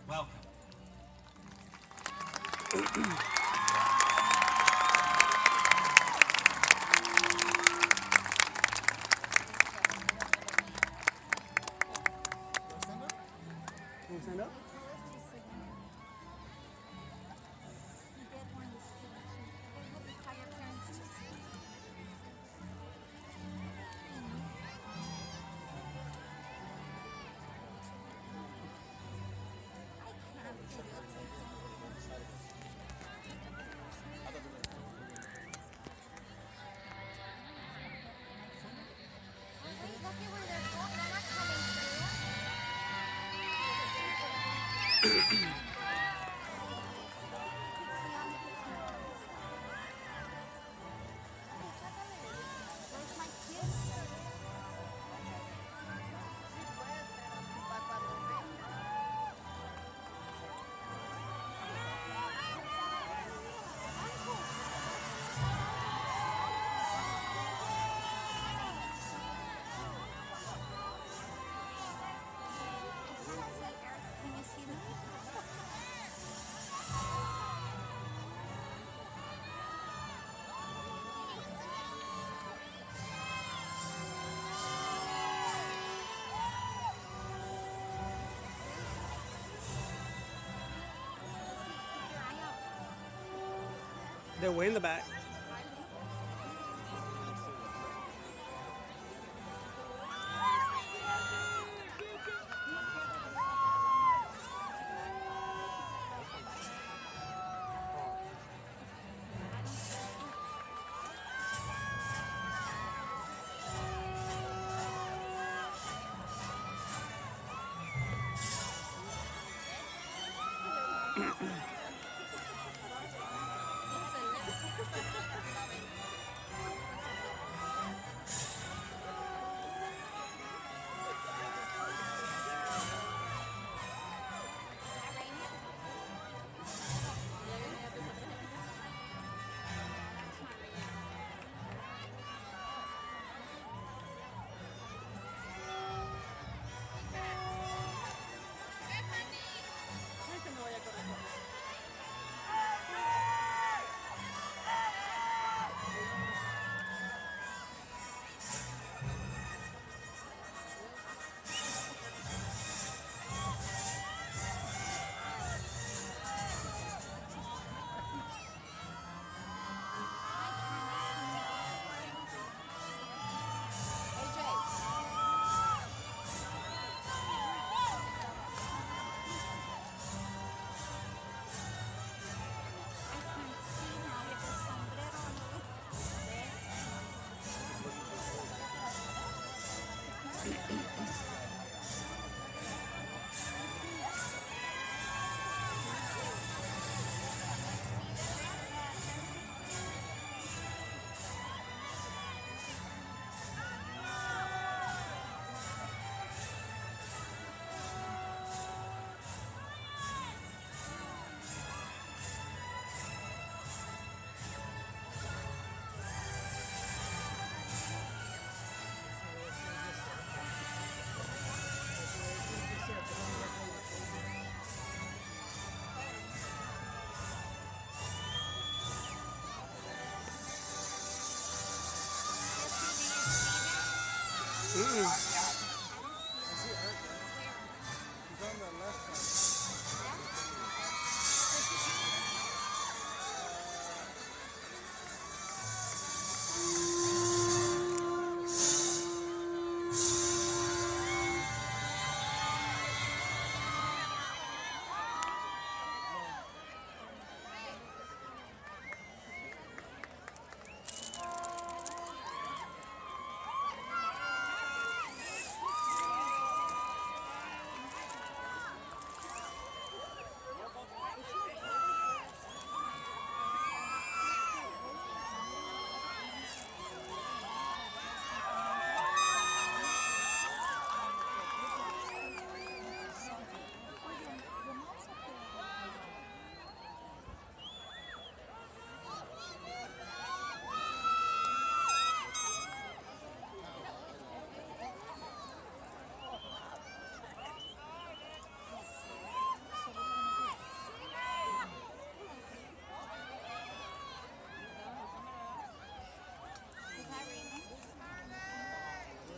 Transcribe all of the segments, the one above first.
Welcome. Stand up? They're way in the back.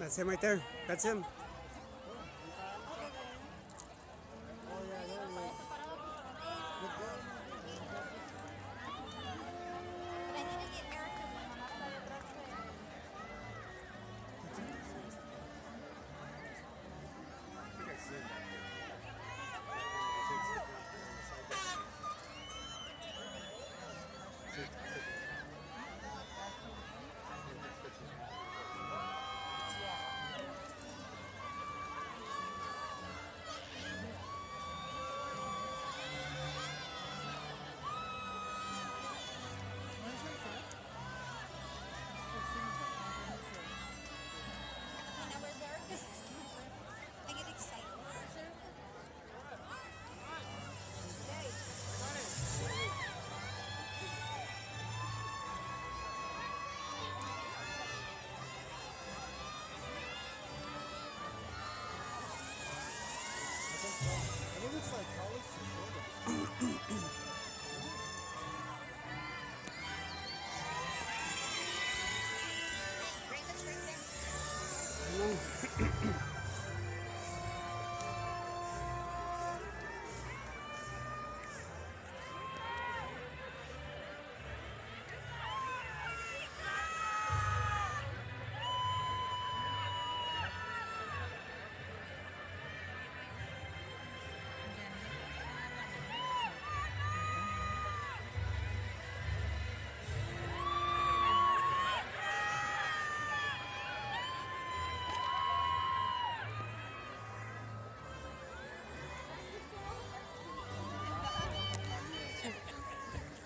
That's him right there. That's him.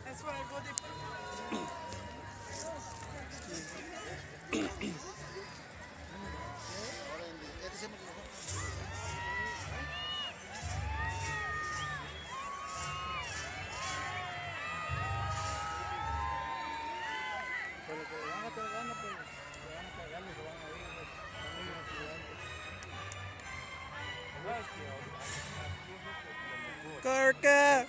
That's why I go there. Corca.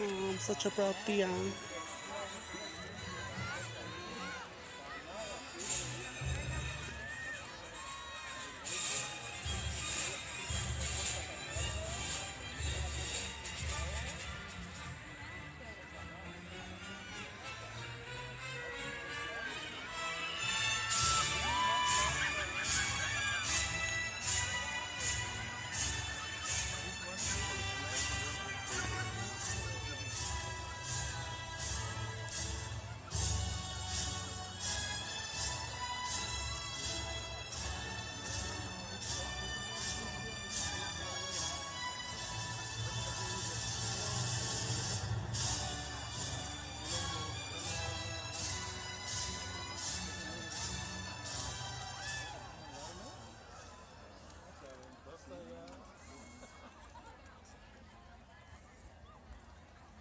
Oh, I'm such a proud peon.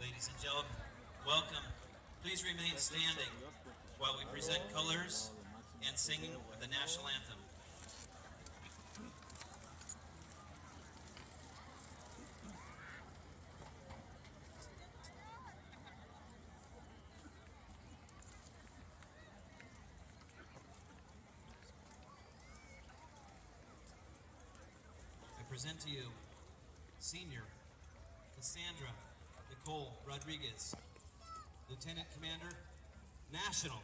Ladies and gentlemen, welcome. Please remain standing while we present colors and singing the national anthem. I present to you Senior Cassandra Nicole Rodriguez, Lieutenant Commander, National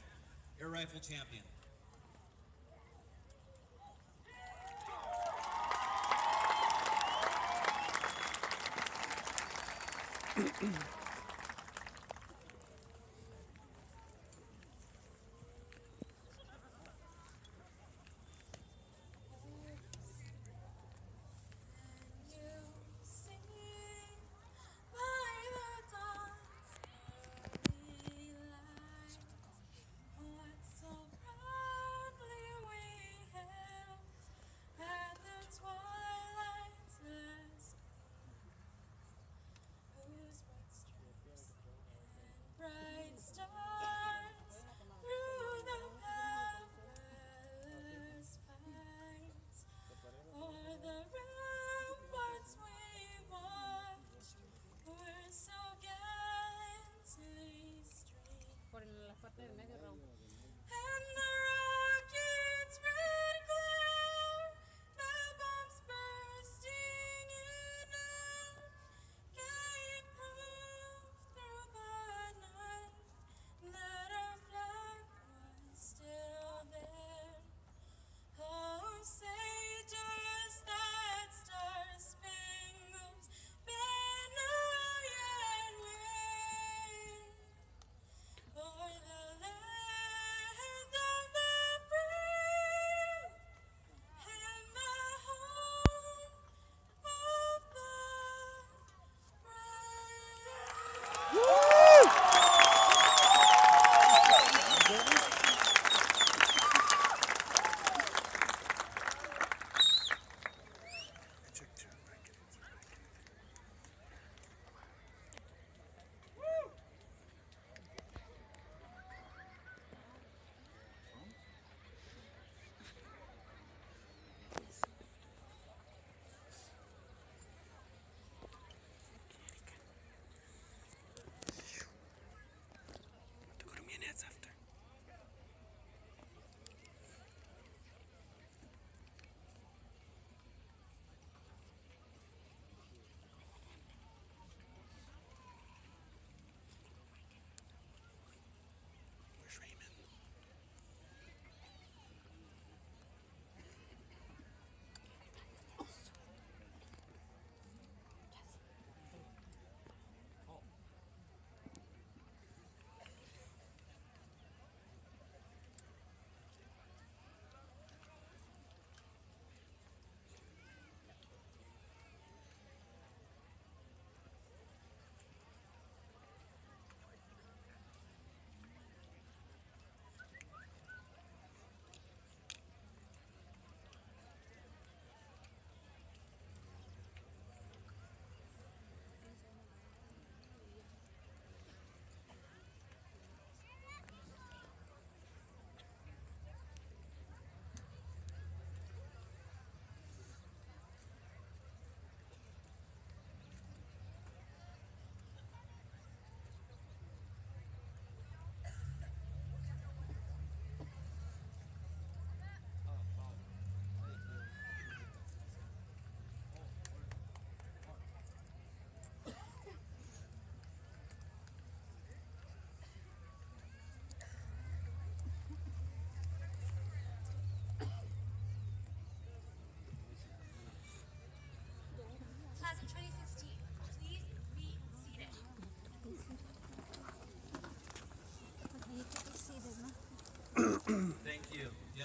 Air Rifle Champion. Whose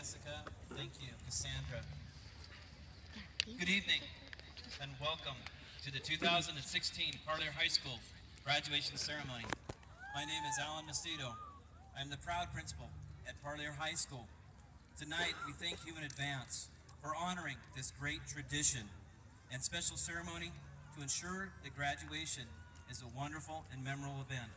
Jessica. Thank you, Cassandra. Good evening and welcome to the 2016 Parlier High School graduation ceremony. My name is Alan Macedo. I'm the proud principal at Parlier High School. Tonight, we thank you in advance for honoring this great tradition and special ceremony to ensure that graduation is a wonderful and memorable event.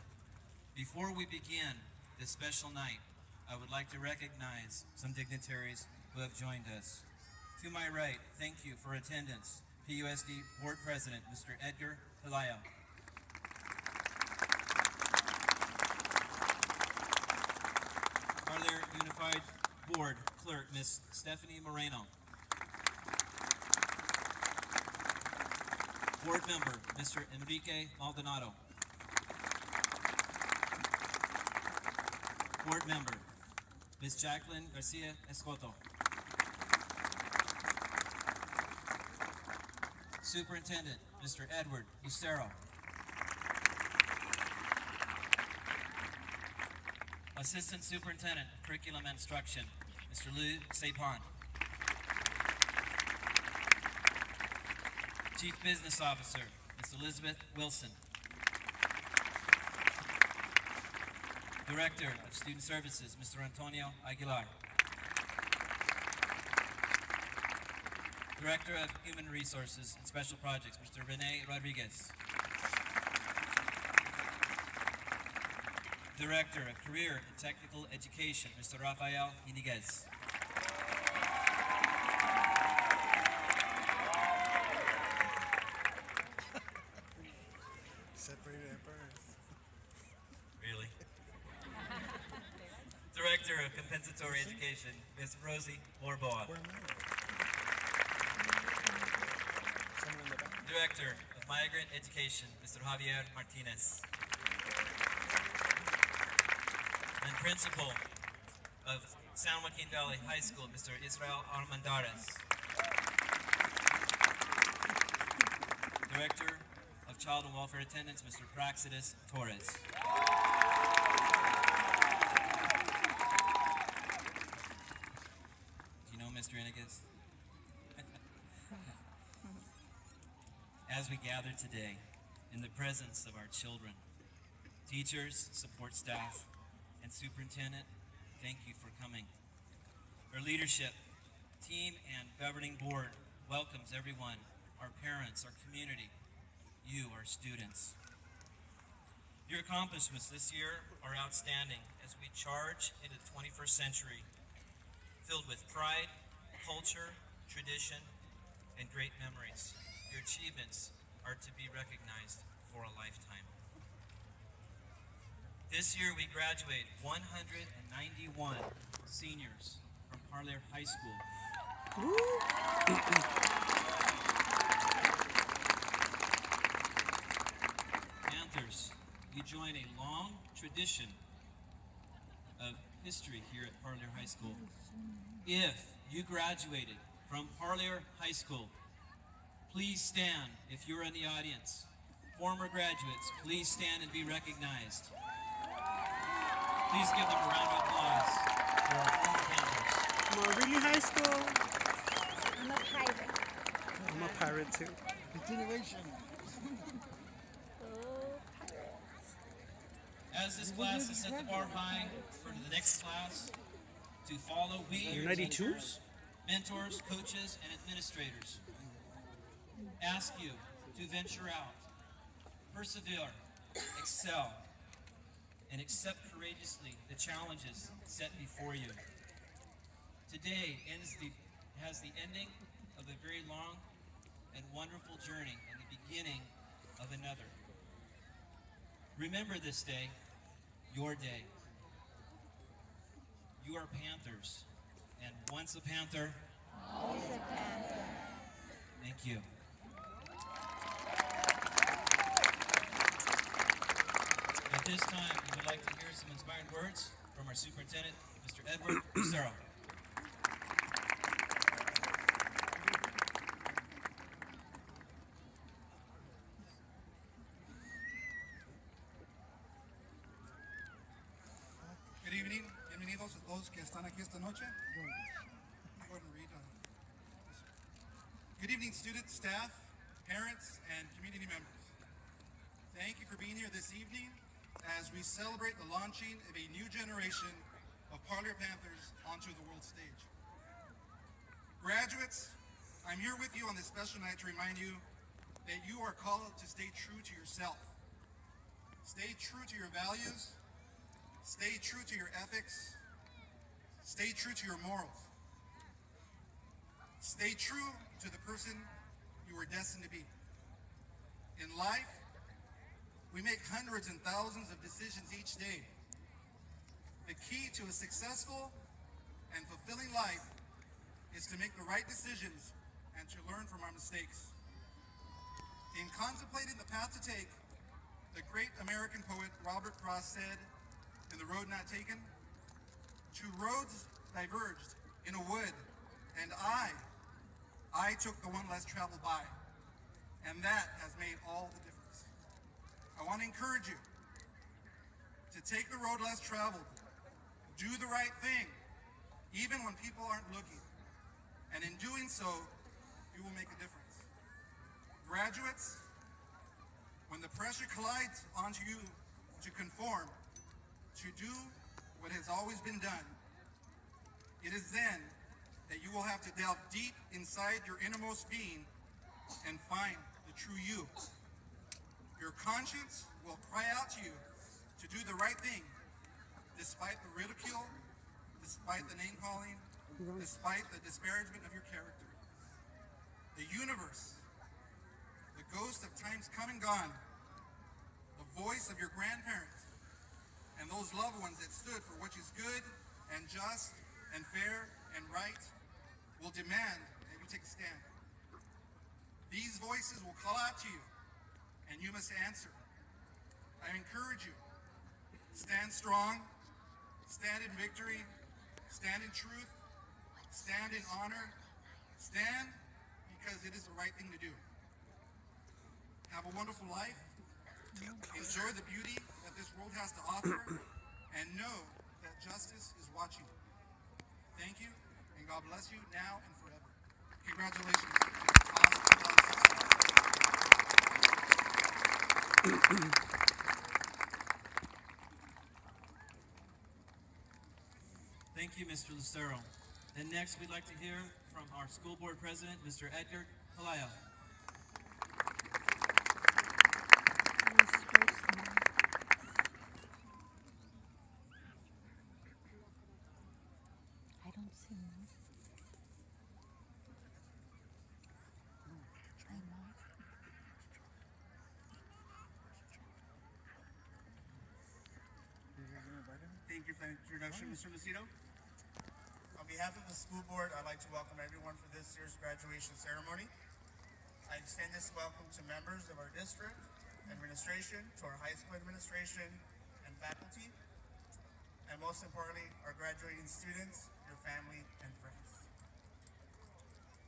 Before we begin this special night, I would like to recognize some dignitaries who have joined us. To my right, thank you for attendance, PUSD Board President, Mr. Edgar Pelayo. Parlier Unified Board Clerk, Ms. Stephanie Moreno. Board Member, Mr. Enrique Maldonado. Board Member, Ms. Jacqueline Garcia Escoto. Superintendent, Mr. Edward Lucero. Assistant Superintendent of Curriculum and Instruction, Mr. Lou Sapon. Chief Business Officer, Ms. Elizabeth Wilson. Director of Student Services, Mr. Antonio Aguilar. Director of Human Resources and Special Projects, Mr. Rene Rodriguez. Director of Career and Technical Education, Mr. Rafael Iniguez. Separated at birth. Really? Director of Compensatory Education, Ms. Rosie Orboa. Director of Migrant Education, Mr. Javier Martinez. And Principal of San Joaquin Valley High School, Mr. Israel Armandares. Director of Child and Welfare Attendance, Mr. Praxidis Torres. Do you know Mr. Iniguez? As we gather today in the presence of our children, teachers, support staff, and superintendent, thank you for coming. Our leadership, team, and governing board welcomes everyone, our parents, our community, you, our students. Your accomplishments this year are outstanding as we charge into the 21st century, filled with pride, culture, tradition, and great memories. Your achievements are to be recognized for a lifetime. This year we graduate 191 seniors from Parlier High School. Panthers, you join a long tradition of history here at Parlier High School. If you graduated from Parlier High School, please stand if you're in the audience. Former graduates, please stand and be recognized. Please give them a round of applause for our former Panthers. Marvin High School. I'm a pirate. I'm a pirate too. Continuation. Oh, pirates. As this class has set the bar high for the next class to follow, we, your 92s? teachers, mentors, coaches, and administrators, ask you to venture out, persevere, excel, and accept courageously the challenges set before you. Today has the ending of a very long and wonderful journey and the beginning of another. Remember this day, your day. You are Panthers, and once a Panther, Always a panther. thank you. At this time, we would like to hear some inspired words from our superintendent, Mr. Edward Lucero. Good evening. Bienvenidos a todos todos que están aquí esta noche. Go ahead and read. Good evening, students, staff, parents, and community members. Thank you for being here this evening as we celebrate the launching of a new generation of Parlier Panthers onto the world stage. Graduates, I'm here with you on this special night to remind you that you are called to stay true to yourself. Stay true to your values. Stay true to your ethics. Stay true to your morals. Stay true to the person you were destined to be. In life, we make hundreds and thousands of decisions each day. The key to a successful and fulfilling life is to make the right decisions and to learn from our mistakes. In contemplating the path to take, the great American poet Robert Frost said in The Road Not Taken, "Two roads diverged in a wood, and I took the one less traveled by, and that has made all the difference." I want to encourage you to take the road less traveled, do the right thing, even when people aren't looking, and in doing so, you will make a difference. Graduates, when the pressure collides onto you to conform, to do what has always been done, it is then that you will have to delve deep inside your innermost being and find the true you. Your conscience will cry out to you to do the right thing, despite the ridicule, despite the name-calling, despite the disparagement of your character. The universe, the ghost of times come and gone, the voice of your grandparents, and those loved ones that stood for what is good and just and fair and right will demand that you take a stand. These voices will call out to you, and you must answer. I encourage you, stand strong, stand in victory, stand in truth, stand in honor, stand because it is the right thing to do. Have a wonderful life. Enjoy the beauty that this world has to offer, and know that justice is watching. Thank you, and God bless you now and forever. Congratulations. Thank you, Mr. Lucero. And next, we'd like to hear from our school board president, Mr. Edgar Kalaya. I don't see him. I know. Thank you for the introduction, Mr. Lucido. On behalf of the school board, I'd like to welcome everyone for this year's graduation ceremony. I extend this welcome to members of our district, administration, to our high school administration and faculty, and most importantly, our graduating students, your family, and friends.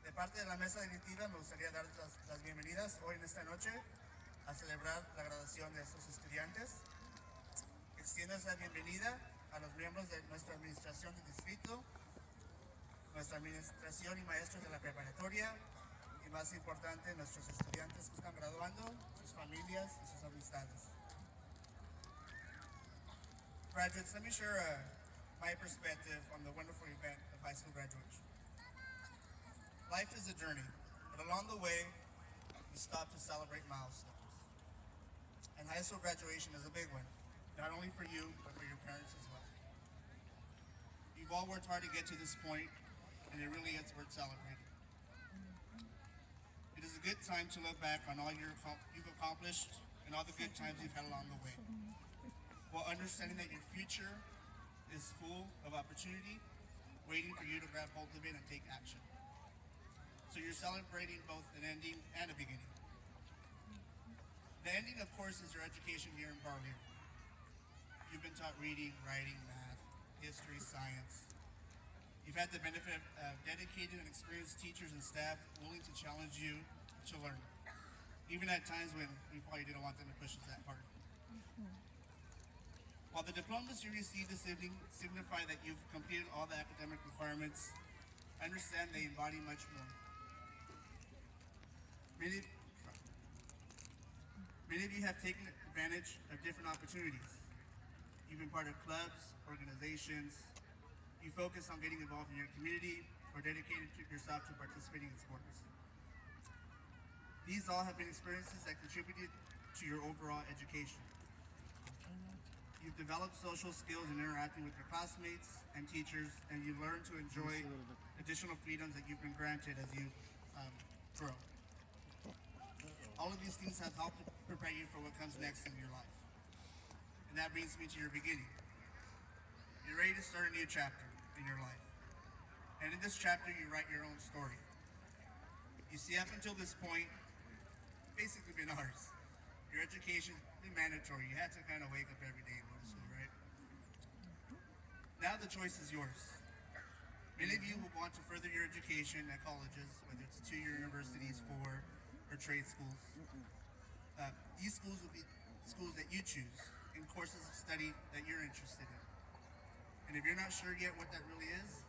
De parte de la mesa directiva, me gustaría dar las bienvenidas hoy en esta noche a celebrar la graduación de estos estudiantes. Extiendo esa bienvenida a los miembros de nuestra administración de distrito, nuestra administración y maestros de la preparatoria, y más importante, nuestros estudiantes que están graduando, sus familias y sus amistades. Graduates, let me share my perspective on the wonderful event of high school graduation. Life is a journey, but along the way, we stop to celebrate milestones. And high school graduation is a big one, not only for you, but for your parents as well. You've all worked hard to get to this point, and it really is worth celebrating. It is a good time to look back on all you've accomplished and all the good times you've had along the way, while understanding that your future is full of opportunity, waiting for you to grab hold of it and take action. So you're celebrating both an ending and a beginning. The ending, of course, is your education here in Parlier. You've been taught reading, writing, math, history, science. You've had the benefit of dedicated and experienced teachers and staff willing to challenge you to learn, even at times when we probably didn't want them to push us that hard. While the diplomas you received this evening signify that you've completed all the academic requirements, understand they embody much more. Many of you have taken advantage of different opportunities. You've been part of clubs, organizations, you focus on getting involved in your community, or dedicated yourself to participating in sports. These all have been experiences that contributed to your overall education. You've developed social skills in interacting with your classmates and teachers, and you learn to enjoy additional freedoms that you've been granted as you grow. All of these things have helped prepare you for what comes next in your life. And that brings me to your beginning. You're ready to start a new chapter in your life. And in this chapter, you write your own story. You see, up until this point, basically been ours. Your education's been mandatory. You had to kind of wake up every day and go to school, right? Now the choice is yours. Many of you will want to further your education at colleges, whether it's 2-year universities, 4, or trade schools. These schools will be schools that you choose in courses of study that you're interested in. And if you're not sure yet what that really is,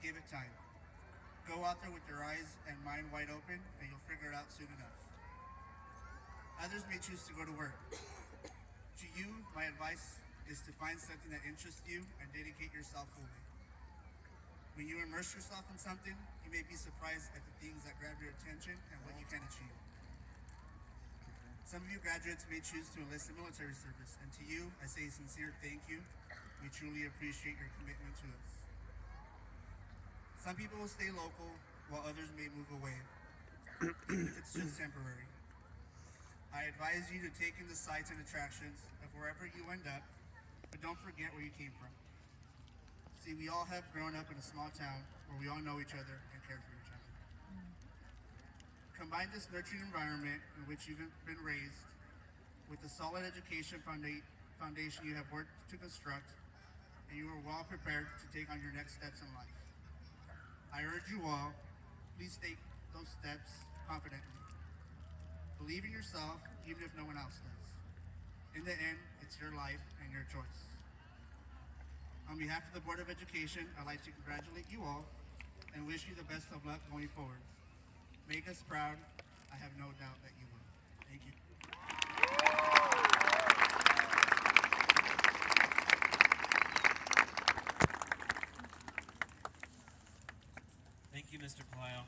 give it time. Go out there with your eyes and mind wide open, and you'll figure it out soon enough. Others may choose to go to work. To you, my advice is to find something that interests you and dedicate yourself fully. When you immerse yourself in something, you may be surprised at the things that grab your attention and what you can achieve. Some of you graduates may choose to enlist in military service, and to you, I say a sincere thank you. We truly appreciate your commitment to us. Some people will stay local, while others may move away, even if it's just temporary. I advise you to take in the sights and attractions of wherever you end up, but don't forget where you came from. See, we all have grown up in a small town where we all know each other and care for each other. Combine this nurturing environment in which you've been raised with the solid education foundation you have worked to construct, and you are well prepared to take on your next steps in life. I urge you all, please take those steps confidently. Believe in yourself, even if no one else does. In the end, it's your life and your choice. On behalf of the Board of Education, I'd like to congratulate you all and wish you the best of luck going forward. Make us proud. I have no doubt that you will. Thank you. Thank you, Mr. Palayo.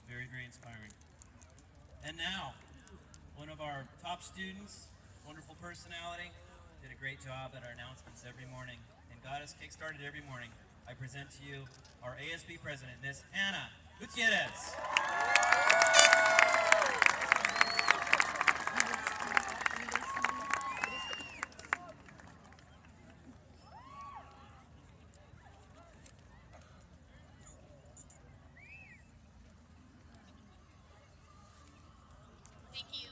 Very, very inspiring. And now, one of our top students, wonderful personality, did a great job at our announcements every morning and got us kick-started every morning. I present to you our ASB president, Miss Hannah Gutierrez. Thank you,